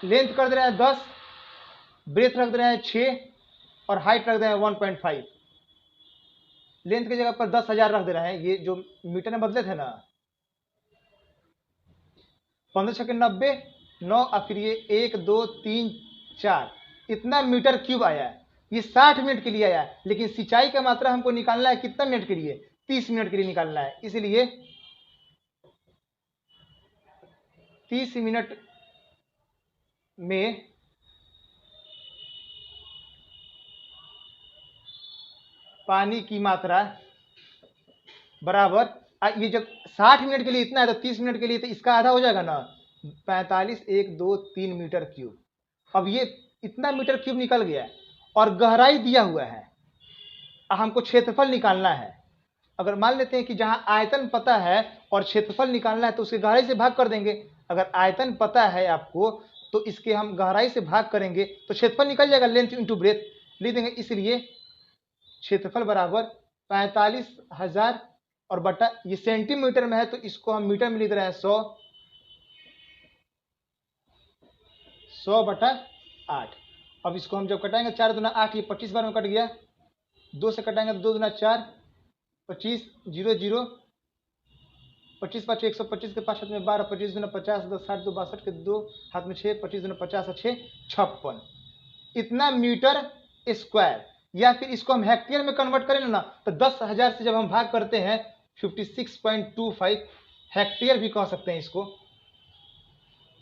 length कर दे रहे हैं 10, ब्रेथ रख दे रहे हैं 6 और हाइट रख दे रहे हैं 1.5। लेंथ की जगह पर 10,000 रख दे रहे हैं। ये जो मीटर में बदले थे ना, 15 छक्के 90, 9 और फिर ये 1 2 3 4, इतना मीटर क्यूब आया है। ये 60 मिनट के लिए आया है, लेकिन सिंचाई का मात्रा हमको निकालना है कितना मिनट के लिए, 30 मिनट के लिए निकालना है। इसलिए 30 मिनट में पानी की मात्रा बराबर, ये जब 60 मिनट के लिए इतना है तो 30 मिनट के लिए तो इसका आधा हो जाएगा ना, 45 1 2 3 मीटर क्यूब। अब ये इतना मीटर क्यूब निकल गया है और गहराई दिया हुआ है। हमको क्षेत्रफल निकालना है। अगर मान लेते हैं कि जहां आयतन पता है और क्षेत्रफल निकालना है तो उसके गहराई से भाग कर देंगे। अगर आयतन पता है आपको तो इसके हम गहराई से भाग करेंगे तो क्षेत्रफल निकल जाएगा, लेंथ इंटू ब्रेथ लिख देंगे। इसलिए क्षेत्रफल बराबर 45,000 और बटा, ये सेंटीमीटर में है तो इसको हम मीटर में लिख रहे हैं 100 बटा 8। अब इसको हम जब कटाएंगे 4 दूना 8, ये 25 बार में कट गया। 2 से कटाएंगे तो 2 दूना 4, 25 0 0, 25 5 125 के 5 हाथ में 12, 25 दूना 50, 10 60 2 62 के 2 हाथ में 6, 25 दूना 50 और 6 56, इतना मीटर स्क्वायर। या फिर इसको हम हेक्टेयर में कन्वर्ट करें ना तो 10,000 से जब हम भाग करते हैं 56.25 हेक्टेयर भी कह सकते हैं इसको,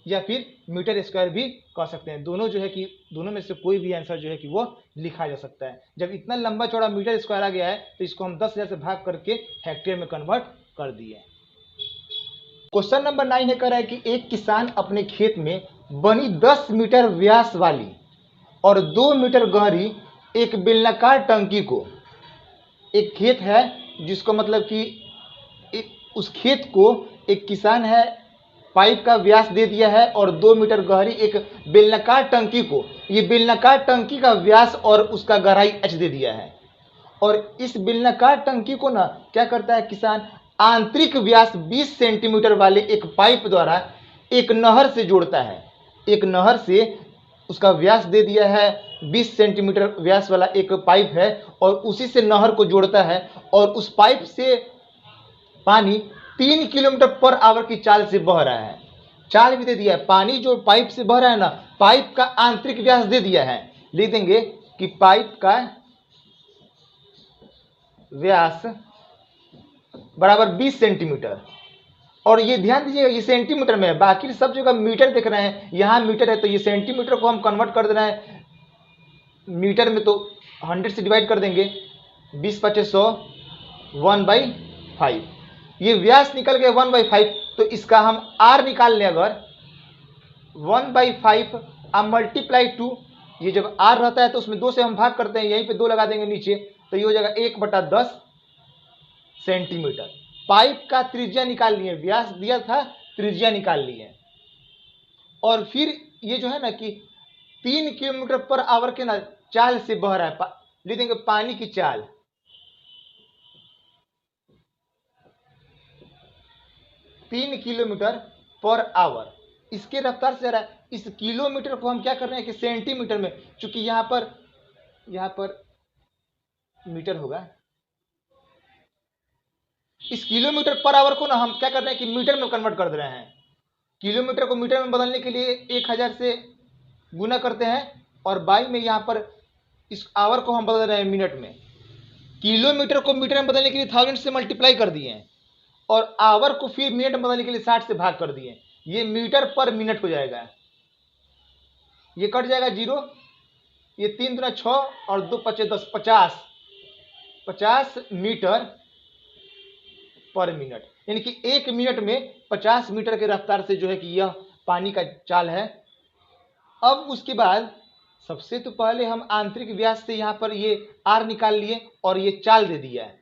या फिर मीटर स्क्वायर भी कह सकते हैं। दोनों जो है कि दोनों में से कोई भी आंसर जो है कि वो लिखा जा सकता है। जब इतना लंबा चौड़ा मीटर स्क्वायर आ गया है तो इसको हम 10,000 से भाग करके हेक्टेयर में कन्वर्ट कर दिए। क्वेश्चन नंबर 9 है, कह रहा है कि एक किसान अपने खेत में बनी 10 मीटर व्यास वाली और 2 मीटर गहरी एक बेलनाकार टंकी को, एक खेत है जिसको मतलब कि उस खेत को एक किसान है पाइप का व्यास दे दिया है और 2 मीटर गहरी एक बेलनाकार टंकी को, ये बेलनाकार टंकी का व्यास और उसका गहराई h दे दिया है। और इस बेलनाकार टंकी को ना क्या करता है किसान, आंतरिक व्यास 20 सेंटीमीटर वाले एक पाइप द्वारा एक नहर से जोड़ता है। एक नहर से उसका व्यास दे दिया है 20 सेंटीमीटर व्यास वाला एक पाइप है और उसी से नहर को जोड़ता है और उस पाइप से पानी 3 किलोमीटर पर आवर की चाल से बह रहा है। चाल भी दे दिया है, पानी जो पाइप से बह रहा है ना, पाइप का आंतरिक व्यास दे दिया है। लिख देंगे कि पाइप का व्यास बराबर 20 सेंटीमीटर। और ये ध्यान दीजिएगा ये सेंटीमीटर में है, बाकी सब जगह मीटर देख रहे हैं, यहाँ मीटर है तो ये सेंटीमीटर को हम कन्वर्ट कर दे रहे हैं मीटर में, तो 100 से डिवाइड कर देंगे, 20 × 100 1/5। ये व्यास निकल गया 1/5, तो इसका हम r निकाल लें। अगर 1/5 अब मल्टीप्लाई 2, ये जब r रहता है तो उसमें 2 से हम भाग करते हैं, यहीं पे 2 लगा देंगे नीचे, तो ये हो जाएगा 1/10 सेंटीमीटर। पाइप का त्रिज्या निकाल लिए, व्यास दिया था, त्रिज्या निकाल लिए। और फिर ये जो है ना कि 3 किलोमीटर पर आवर के ना चाल से बह रहा है, लिख देंगे पानी की चाल। तीन किलोमीटर पर आवर इसके रफ्तार से आ रहा है। इस किलोमीटर को हम क्या कर रहे हैं कि सेंटीमीटर में, चूंकि यहां पर मीटर होगा, इस किलोमीटर पर आवर को ना हम क्या कर रहे हैं कि मीटर में कन्वर्ट कर दे रहे हैं। किलोमीटर को मीटर में बदलने के लिए 1000 से गुना करते हैं और बाई में यहां पर इस आवर को हम बदल रहे हैं मिनट में। किलोमीटर को मीटर में बदलने के लिए 1000 से मल्टीप्लाई कर दिए हैं और आवर को फिर मिनट में बदलने के लिए 60 से भाग कर दिए। ये मीटर पर मिनट हो जाएगा। ये कट जाएगा 0, ये 3 दूना 6 और 2 पचे 10, 50 मीटर पर मिनट, यानी कि 1 मिनट में 50 मीटर के रफ्तार से जो है कि यह पानी का चाल है। अब उसके बाद सबसे तो पहले हम आंतरिक व्यास से यहां पर ये आर निकाल लिए और ये चाल दे दिया है।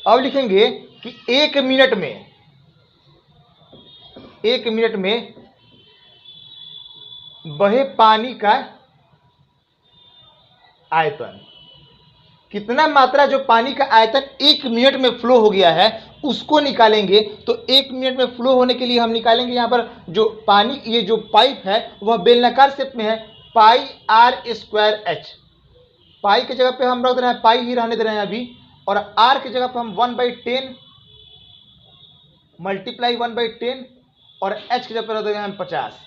अब लिखेंगे कि 1 मिनट में बहे पानी का आयतन, कितना मात्रा जो पानी का आयतन 1 मिनट में फ्लो हो गया है उसको निकालेंगे। तो 1 मिनट में फ्लो होने के लिए हम निकालेंगे यहां पर जो पानी, ये जो पाइप है वह बेलनाकार शेप में है, पाई आर स्क्वायर एच। पाई की जगह पे हम रख दे रहे हैं, पाई ही रहने दे रहे हैं अभी, और आर की जगह पे हम 1/10 मल्टीप्लाई 1/10 और एच की जगह पे रख दे रहे हैं 50।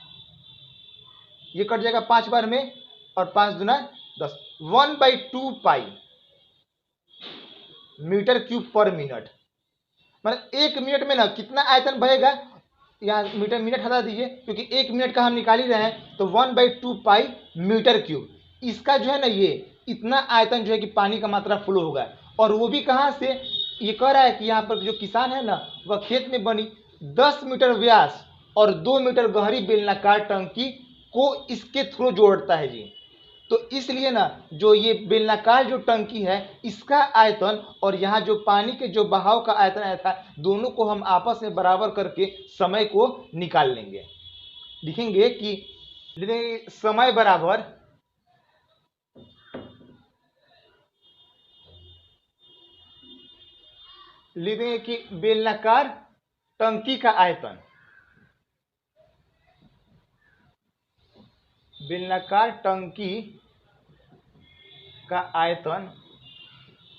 ये कट जाएगा 5 बार में और 5 दूना 10, 1/2 पाई मीटर क्यूब पर मिनट। मतलब 1 मिनट में ना कितना आयतन बहेगा, यहाँ मीटर मिनट हटा दीजिए क्योंकि 1 मिनट का हम निकाल ही रहे हैं, तो 1/2 पाई मीटर क्यूब, इसका जो है ना ये इतना आयतन जो है कि पानी का मात्रा फ्लो होगा। और वो भी कहाँ से, ये कह रहा है कि यहाँ पर जो किसान है ना वह खेत में बनी 10 मीटर व्यास और 2 मीटर गहरी बेलनाकार टंकी को इसके थ्रू जोड़ता है जी। तो इसलिए ना जो ये बेलनाकार जो टंकी है इसका आयतन और यहाँ जो पानी के जो बहाव का आयतन आया था, दोनों को हम आपस में बराबर करके समय को निकाल लेंगे। लिखेंगे कि समय बराबर लिख देंगे कि बेलनाकार टंकी का आयतन, बेलनाकार टंकी का आयतन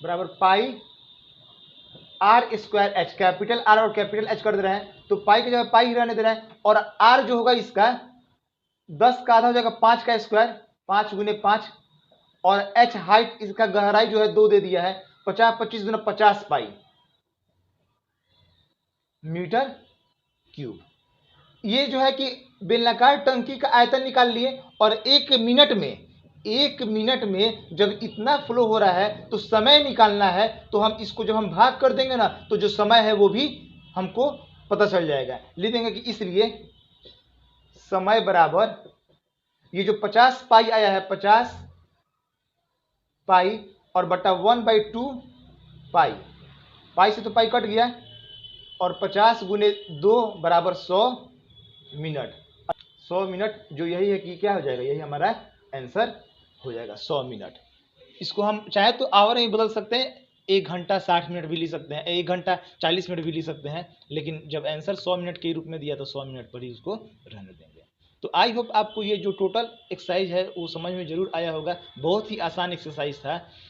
बराबर pi are square H. Capital R और कैपिटल एच कर दे रहे हैं, तो पाई की जगह पाई ही रहने दे रहे हैं। और आर जो होगा इसका 10 का आधा हो जाएगा 5 का स्क्वायर, 5 गुने 5, और एच हाइट इसका गहराई जो है 2 दे दिया है, 50 25 गुना 50 पाई मीटर क्यूब। ये जो है कि बेलनाकार टंकी का आयतन निकाल लिए। और 1 मिनट में जब इतना फ्लो हो रहा है तो समय निकालना है, तो हम इसको जब हम भाग कर देंगे ना तो जो समय है वो भी हमको पता चल जाएगा। लिख देंगे कि इसलिए समय बराबर ये जो 50 पाई आया है 50 पाई और बटा 1/2 पाई, पाई से तो पाई कट गया, और 50 गुने 2 बराबर 100 मिनट। 100 मिनट जो यही है कि क्या हो जाएगा, यही हमारा आंसर हो जाएगा 100 मिनट। इसको हम चाहे तो आवर में बदल सकते हैं, 1 घंटा 60 मिनट भी ले सकते हैं, 1 घंटा 40 मिनट भी ले सकते हैं, लेकिन जब आंसर 100 मिनट के रूप में दिया तो 100 मिनट पर ही उसको रहने देंगे। तो आई होप आपको ये जो टोटल एक्सरसाइज है वो समझ में जरूर आया होगा। बहुत ही आसान एक्सरसाइज था।